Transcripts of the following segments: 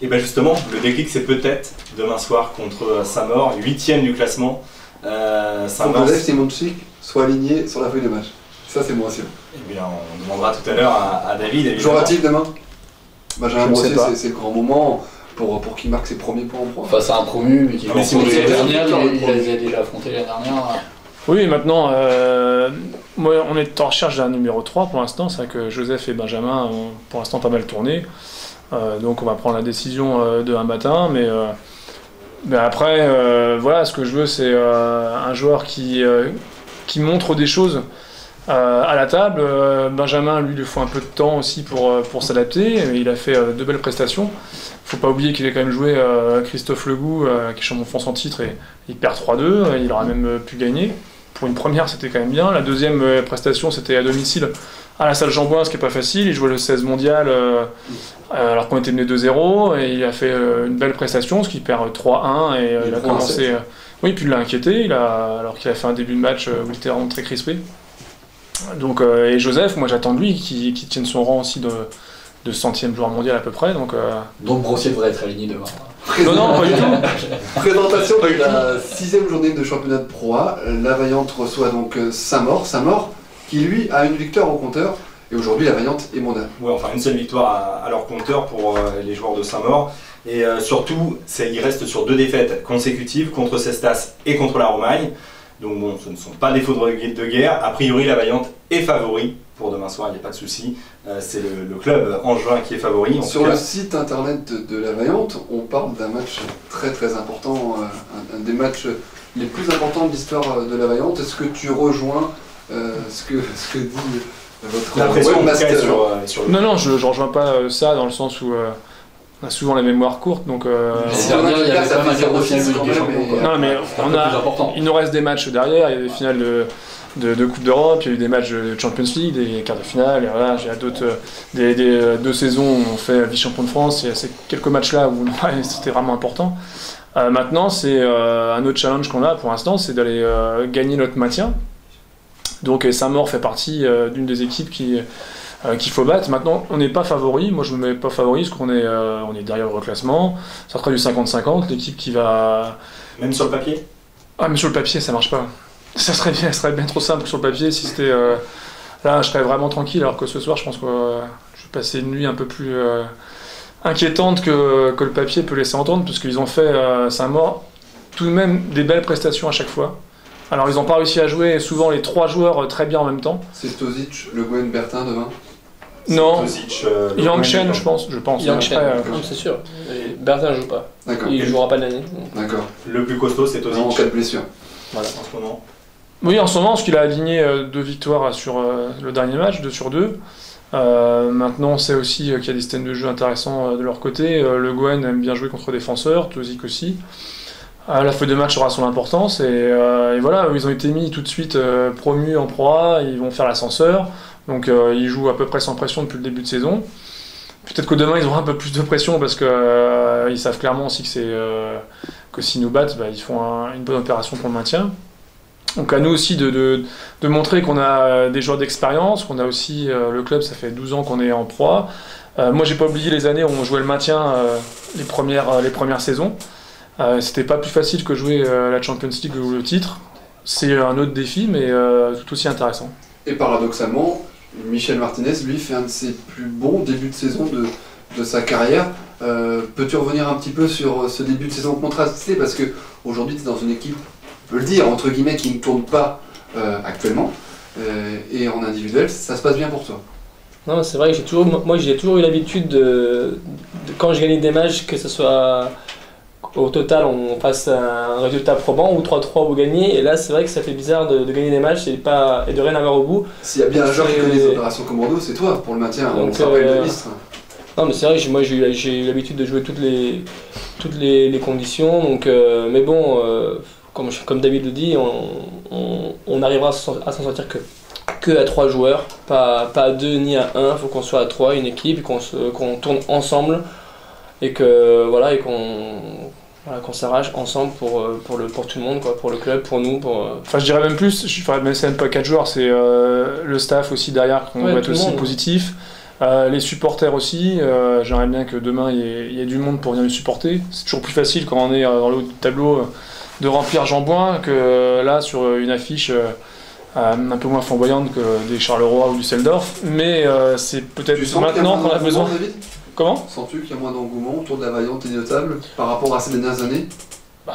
Et bien justement, le déclic c'est peut-être demain soir contre Saint-Maur, 8e du classement. Saint-Maur. Joseph Simonchik soit aligné sur la feuille de match. Ça c'est moins sûr. Eh bien on demandera tout à l'heure à David. Jouera-t-il demain? Benjamin Brossier, c'est le grand moment pour qu'il marque ses premiers points en pro. Face à un promu, mais qui va l'année dernière, il les a déjà affrontés l'année dernière. Oui, maintenant, moi, on est en recherche d'un numéro 3 pour l'instant. C'est vrai que Joseph et Benjamin ont pour l'instant pas mal tourné. Donc on va prendre la décision de un matin. Mais après, voilà, ce que je veux, c'est un joueur qui montre des choses à la table. Benjamin, lui, il lui faut un peu de temps aussi pour s'adapter. Il a fait de belles prestations. Faut pas oublier qu'il a quand même joué Christophe Legout, qui est champion de France en titre, et il perd 3-2. Il aurait même pu gagner. Pour une première, c'était quand même bien. La deuxième prestation, c'était à domicile à la salle Jean-Bouin, ce qui n'est pas facile. Il jouait le 16 mondial alors qu'on était mené 2-0. Et il a fait une belle prestation, ce qui perd 3-1. Et il a commencé. Oui, puis il l'a inquiété, alors qu'il a fait un début de match où il était vraiment très crispé. Donc, et Joseph, moi j'attends de lui qu'il tienne son rang aussi de 100e joueur mondial à peu près. Donc Brossier devrait être aligné demain. Non, pas du tout. Présentation de la 6e journée de championnat de Pro A. La Vaillante reçoit donc Saint-Maur. Saint-Maur qui lui a une victoire au compteur. Et aujourd'hui la Vaillante est mondiale. Oui, enfin une seule victoire à leur compteur pour les joueurs de Saint-Maur. Et surtout, ils restent sur 2 défaites consécutives contre Cestas et contre la Romagne. Donc bon, ce ne sont pas des fautes de guerre. A priori, la Vaillante est favori pour demain soir, il n'y a pas de souci. C'est le club angevin qui est favori. Sur le site internet de la Vaillante, on parle d'un match très très important, un des matchs les plus importants de l'histoire de la Vaillante. Est-ce que tu rejoins ce que dit votre webmaster Non, je ne rejoins pas ça dans le sens où on a souvent la mémoire courte, donc. Dernière, il y avait quand même un quart de finale de Ligue des Champions. Non, mais il nous reste des matchs derrière. Il y a des finales de Coupe d'Europe, il y a eu des matchs de Champions League, des quarts de finale. Et voilà, il y a d'autres, des 2 saisons où on fait vice-champion de France. Il y a ces quelques matchs là où c'était vraiment important. Maintenant, c'est un autre challenge qu'on a pour l'instant, c'est d'aller gagner notre maintien. Donc Saint-Maur fait partie d'une des équipes qu'il faut battre. Maintenant, on n'est pas favori. Moi, je ne me mets pas favori parce qu'on est derrière le reclassement. Ça sera du 50-50. L'équipe qui va... Même sur le papier? Ah, mais sur le papier, ça marche pas. Ça serait bien trop simple sur le papier. Si c'était... Là, je serais vraiment tranquille. Alors que ce soir, je pense que je vais passer une nuit un peu plus inquiétante que le papier peut laisser entendre, parce qu'ils ont fait Saint-Maur tout de même des belles prestations à chaque fois. Alors, ils n'ont pas réussi à jouer souvent les 3 joueurs très bien en même temps. C'est Stozic, Le Gouen, Bertin demain? Non, Yang Chen, je pense. Yang Chen, c'est sûr. Bertin ne joue pas. Il ne jouera pas l'année. D'accord. Le plus costaud, c'est Tozic. En cas de blessure. Voilà, en ce moment. Oui, en ce moment, parce qu'il a aligné 2 victoires sur le dernier match, 2 sur 2. Maintenant, on sait aussi qu'il y a des systèmes de jeu intéressants de leur côté. Le Gouen aime bien jouer contre défenseurs, Tozic aussi. La feuille de match aura son importance. Et voilà, ils ont été mis tout de suite promus en Pro A, ils vont faire l'ascenseur. Donc ils jouent à peu près sans pression depuis le début de saison. Peut-être que demain ils auront un peu plus de pression parce qu'ils savent clairement aussi que s'ils nous battent, ils font une bonne opération pour le maintien. Donc à nous aussi de montrer qu'on a des joueurs d'expérience, qu'on a aussi le club, ça fait 12 ans qu'on est en Pro A. Moi j'ai pas oublié les années où on jouait le maintien les premières saisons. C'était pas plus facile que jouer la Champions League ou le titre. C'est un autre défi, mais tout aussi intéressant. Et paradoxalement, Michel Martinez, lui, fait un de ses plus bons débuts de saison de sa carrière. Peux-tu revenir un petit peu sur ce début de saison contrasté? Parce qu'aujourd'hui, tu es dans une équipe, on peut le dire, entre guillemets, qui ne tourne pas actuellement. Et en individuel, ça se passe bien pour toi? Non, c'est vrai que j'ai toujours eu l'habitude de quand je gagnais des matchs, que ce soit au total on fasse un résultat probant ou 3-3 ou gagner, et là c'est vrai que ça fait bizarre de gagner des matchs et de rien avoir au bout. S'il y a bien un joueur qui connaît les opérations commando, c'est toi pour le maintien. Donc, on se rappelle de l'Istre. Non mais c'est vrai que moi j'ai eu l'habitude de jouer toutes les conditions, donc mais bon, comme David le dit, on arrivera à s'en sortir que à 3 joueurs, pas à 2 ni à 1, il faut qu'on soit à 3, une équipe, qu'on tourne ensemble et qu'on s'arrache ensemble pour tout le monde, quoi, pour le club, pour nous. Enfin, je dirais même plus, c'est même pas 4 joueurs, c'est le staff aussi derrière qu'on doit être aussi positif. Les supporters aussi, j'aimerais bien que demain il y ait du monde pour venir les supporter. C'est toujours plus facile quand on est dans le haut du tableau de remplir Jean-Bouin que là sur une affiche un peu moins flamboyante que des Charleroi ou du Düsseldorf. Mais c'est peut-être maintenant qu'on a besoin. David, comment sens-tu qu'il y a moins d'engouement autour de la variante idiotable par rapport à ces dernières années?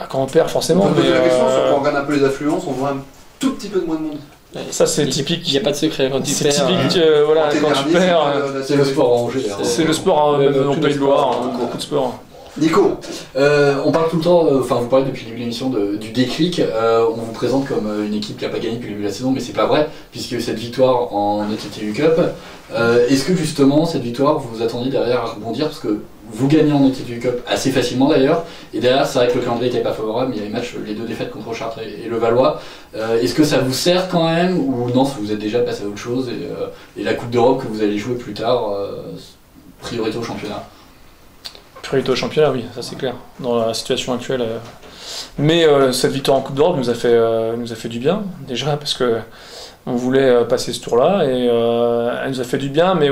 Quand on perd forcément. On peut poser la question, quand on regarde un peu les affluences, on voit un tout petit peu de moins de monde. Ça c'est typique. Il n'y a pas de secret quand tu C'est perds. typique, voilà, quand tu perds. C'est le sport en jeu. C'est le sport, même en Pays de Loire, beaucoup de sport. Nico, On parle tout le temps, enfin vous parlez depuis le début de l'émission du déclic, on vous présente comme une équipe qui n'a pas gagné depuis le début de la saison, mais c'est pas vrai, puisque cette victoire en ETTU Cup, est-ce que justement cette victoire vous vous attendiez derrière à rebondir, parce que vous gagnez en ETTU Cup assez facilement d'ailleurs, et derrière c'est vrai que le calendrier n'était pas favorable, mais il y a les matchs, les 2 défaites contre Chartres et le Valois, est-ce que ça vous sert quand même, ou non, vous êtes déjà passé à autre chose, et la Coupe d'Europe que vous allez jouer plus tard, priorité au championnat? Priorité au championnat, oui, ça c'est clair, dans la situation actuelle. Mais cette victoire en Coupe d'Europe nous a fait du bien, déjà, parce que on voulait passer ce tour-là, et elle nous a fait du bien, mais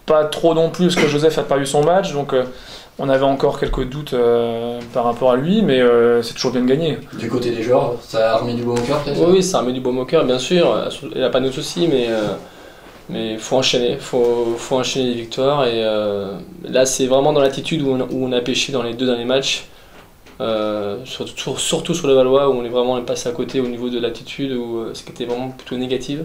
pas trop non plus, parce que Joseph a pas eu son match, donc on avait encore quelques doutes par rapport à lui, mais c'est toujours bien de gagner. Du côté des joueurs, ça a remis du baume au cœur peut-être? Oui, ça remet du baume au cœur, bien sûr. Il n'y a pas de soucis, mais faut enchaîner, faut enchaîner les victoires. Et là, c'est vraiment dans l'attitude où on a pêché dans les 2 derniers matchs. Surtout sur le Valois, où on est vraiment passé à côté au niveau de l'attitude, où ce qui était vraiment plutôt négative.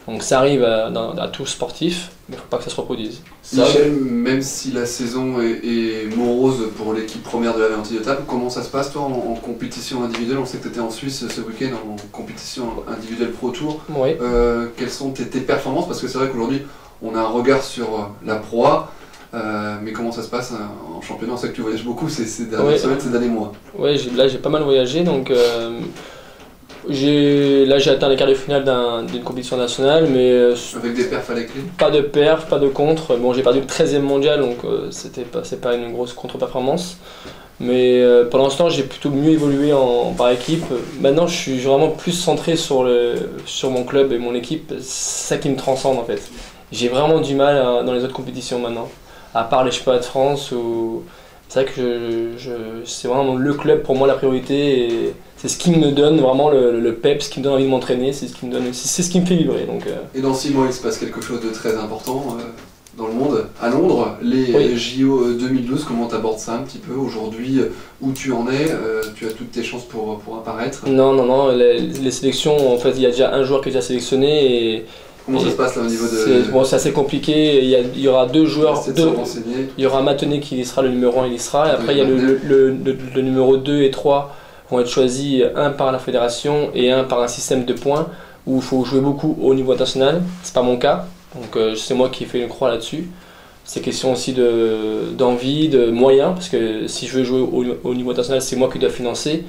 Donc ça arrive à tout sportif, mais il ne faut pas que ça se reproduise. Michel, même si la saison est morose pour l'équipe première de la variante idiotable, comment ça se passe toi en compétition individuelle? On sait que tu étais en Suisse ce week-end en compétition individuelle Pro Tour. Oui. Quelles sont tes performances? Parce que c'est vrai qu'aujourd'hui on a un regard sur la Pro A, mais comment ça se passe en championnat? On sait que tu voyages beaucoup ces dernières semaines, ces derniers mois. Oui, là j'ai pas mal voyagé, donc j'ai atteint les quarts de finale d'une compétition nationale, mais avec des perfs à la clé? Pas de perf, pas de contre. Bon, j'ai perdu le 13e mondial, donc c'est pas une grosse contre-performance. Mais pour l'instant, j'ai plutôt mieux évolué par équipe. Maintenant, je suis vraiment plus centré sur mon club et mon équipe. C'est ça qui me transcende en fait. J'ai vraiment du mal dans les autres compétitions maintenant, à part les championnats de France. C'est vrai que c'est vraiment le club pour moi la priorité. Et c'est ce qui me donne vraiment le peps, ce qui me donne envie de m'entraîner, c'est ce qui me fait vibrer. Donc, Et dans 6 mois, il se passe quelque chose de très important dans le monde. À Londres, les JO 2012, comment tu abordes ça un petit peu aujourd'hui? Où tu en es? Tu as toutes tes chances pour apparaître? Non, les sélections, en fait, il y a déjà un joueur qui est déjà sélectionné. Et comment ça se passe là au niveau de... C'est assez compliqué, il y aura 2 joueurs, il y aura Matenet qui sera le numéro 1, il y sera, et après il y a le numéro 2 et 3 vont être choisis, un par la fédération et un par un système de points où il faut jouer beaucoup au niveau international. C'est pas mon cas, donc c'est moi qui ai fait une croix là-dessus. C'est question aussi d'envie, de moyens, parce que si je veux jouer au niveau international, c'est moi qui dois financer.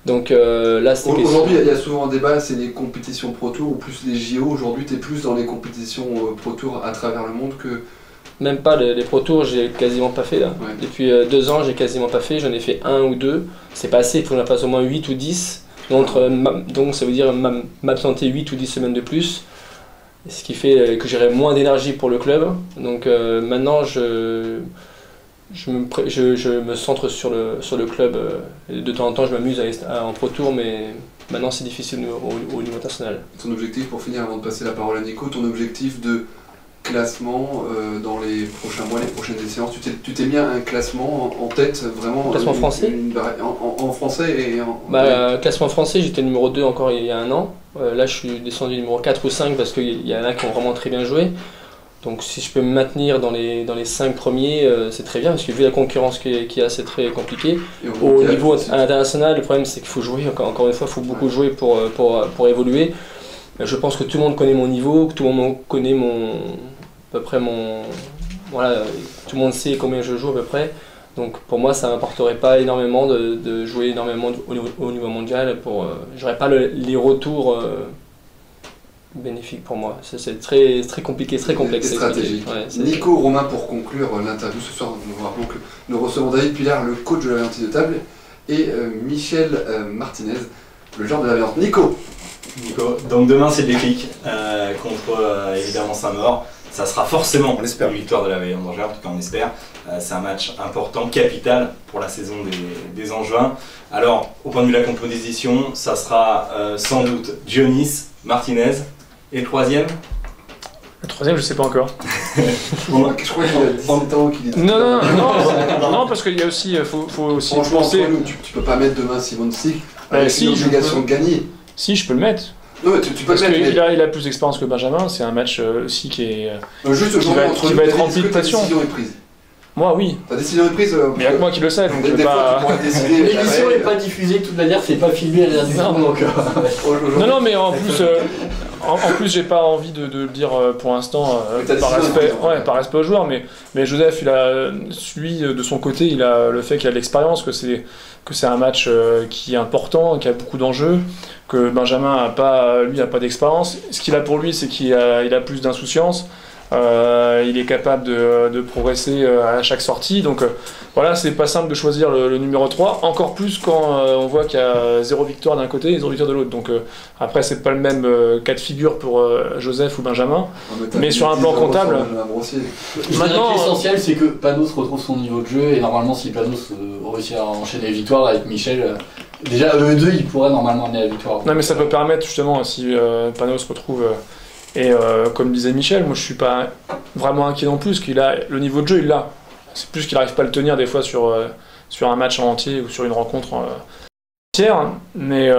Donc là, c'est aujourd'hui, il y a souvent un débat, c'est les compétitions Pro Tour ou plus les JO. Aujourd'hui, tu es plus dans les compétitions Pro Tour à travers le monde que... Même pas les Pro Tours, j'ai quasiment pas fait là. Ouais. Depuis 2 ans, j'ai quasiment pas fait, j'en ai fait 1 ou 2. C'est pas assez, il faut que j'en fasse au moins 8 ou 10. Donc ça veut dire m'absenter 8 ou 10 semaines de plus. Ce qui fait que j'aurai moins d'énergie pour le club. Donc maintenant, je me centre sur le club. De temps en temps, je m'amuse en Pro Tour, mais maintenant c'est difficile au niveau international. Ton objectif, pour finir, avant de passer la parole à Nico, ton objectif de classement dans les prochains mois, les prochaines séances, tu t'es mis un classement en tête vraiment? Classement français en français et en... Classement français, j'étais numéro 2 encore il y a 1 an. Là, je suis descendu numéro 4 ou 5 parce qu'il y en a qui ont vraiment très bien joué. Donc si je peux me maintenir dans les 5 premiers, c'est très bien, parce que vu la concurrence qu'il y a, c'est très compliqué. Au niveau international, le problème c'est qu'il faut jouer, encore une fois, il faut beaucoup jouer pour évoluer. Je pense que tout le monde connaît mon niveau, que tout le monde connaît à peu près voilà, tout le monde sait combien je joue à peu près. Donc pour moi, ça ne m'apporterait pas énormément de jouer énormément au niveau mondial. J'aurais pas les retours bénéfiques pour moi. C'est très compliqué, très complexe. C'est stratégique. Ouais, Nico, Romain, pour conclure l'interview ce soir, nous rappelons que nous recevons David Pilar, le coach de la variante idiotable, et Michel Martinez, le joueur de la variante. Nico, donc demain c'est le déclic contre évidemment Saint-Maur. ça sera forcément On espère. une victoire de la Veille Angevin, en tout cas on espère. C'est un match important, capital pour la saison des Angevins. Alors, au point de vue de la composition, ça sera sans doute Dionis, Martinez, et le troisième. Le troisième, je sais pas encore. Je crois qu'il a 17 ans qu'il est. Non, parce qu'il y a aussi, faut aussi Franchement, penser. entre nous, tu peux pas mettre demain Simon Sik Bah, avec si, une je obligation peux. de gagner. Si, je peux le mettre. Non, mais tu peux Parce le mettre. qu'il a plus d'expérience que Benjamin, c'est un match aussi qui est. Juste qui aujourd'hui, va- entre qui nous, va être David, rempli est-ce de que ta passion. décision est prise. Moi, oui. Ta décision est prise. Mais il y a que moi qui le sais, donc je Des vais fois, pas. tu pourrais décider. L'émission n'est pas diffusée, de toute manière, c'est pas filmé à l'air du Non. temps, donc. Non, mais en plus, j'ai pas envie de le dire pour l'instant Mais t'as par décidé, respect, hein. ouais, par respect aux joueurs, mais Joseph, lui, de son côté, il a le fait qu'il a de l'expérience, que c'est un match qui est important, qui a beaucoup d'enjeux, que Benjamin a pas d'expérience. Ce qu'il a pour lui, c'est qu'il a plus d'insouciance. Il est capable de progresser à chaque sortie, donc voilà, c'est pas simple de choisir le numéro 3, encore plus quand on voit qu'il y a 0 victoire d'un côté et 0 victoire de l'autre, donc après c'est pas le même cas de figure pour Joseph ou Benjamin. Mais sur un plan comptable, Maintenant, l'essentiel, c'est que Panos retrouve son niveau de jeu, et normalement, si Panos réussit à enchaîner les victoires avec Michel, déjà eux deux, ils pourraient normalement amener la victoire. non mais ça peut permettre justement, si Panos se retrouve, et comme disait Michel, moi je suis pas vraiment inquiet non plus, qu'il a le niveau de jeu, il l'a. C'est plus qu'il n'arrive pas à le tenir des fois sur un match en entier ou sur une rencontre entière, mais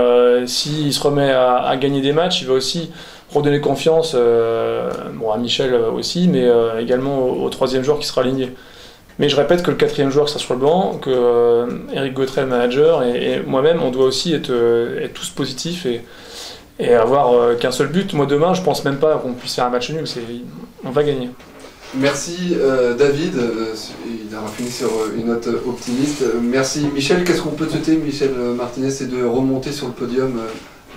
s'il se remet à gagner des matchs, il va aussi redonner confiance à Michel aussi, mais également au troisième joueur qui sera aligné. Mais je répète que le quatrième joueur qui sera sur le banc, que Eric Gautret, le manager, et moi-même, on doit aussi être tous positifs et avoir qu'un seul but. Moi demain, je pense même pas qu'on puisse faire un match nul, on va gagner. Merci David, il a fini sur une note optimiste. Merci Michel, qu'est-ce qu'on peut te souhaiter Michel Martinez, c'est de remonter sur le podium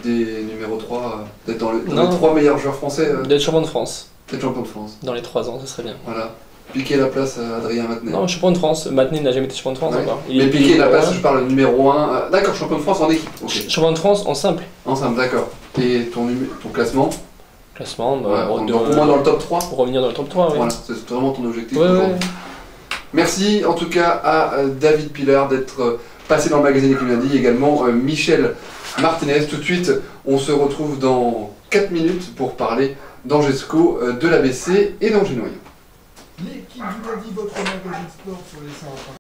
des numéros 3, d'être dans les 3 meilleurs joueurs français, D'être champion de France. d'être champion de France. Dans les 3 ans, ça serait bien. Voilà. Piquer la place à Adrien Matenet. Non, champion de France. Matenet n'a jamais été champion de France Ouais. encore. Mais piquer la place, je parle numéro 1. D'accord, champion de France en équipe. Ok. Champion de France en simple. Ensemble, d'accord. Et ton classement Classement, au moins dans le top 3. pour revenir dans le top 3. Oui. Voilà, c'est vraiment ton objectif Ouais, aujourd'hui. ouais. Merci en tout cas à David Pilar d'être passé dans le magazine Equimandi, également Michel Martinez. Tout de suite, on se retrouve dans 4 minutes pour parler d'Angesco, de l'ABC et d'Angers Noyon. L'équipe du lundi, votre magazine sport sur les 100.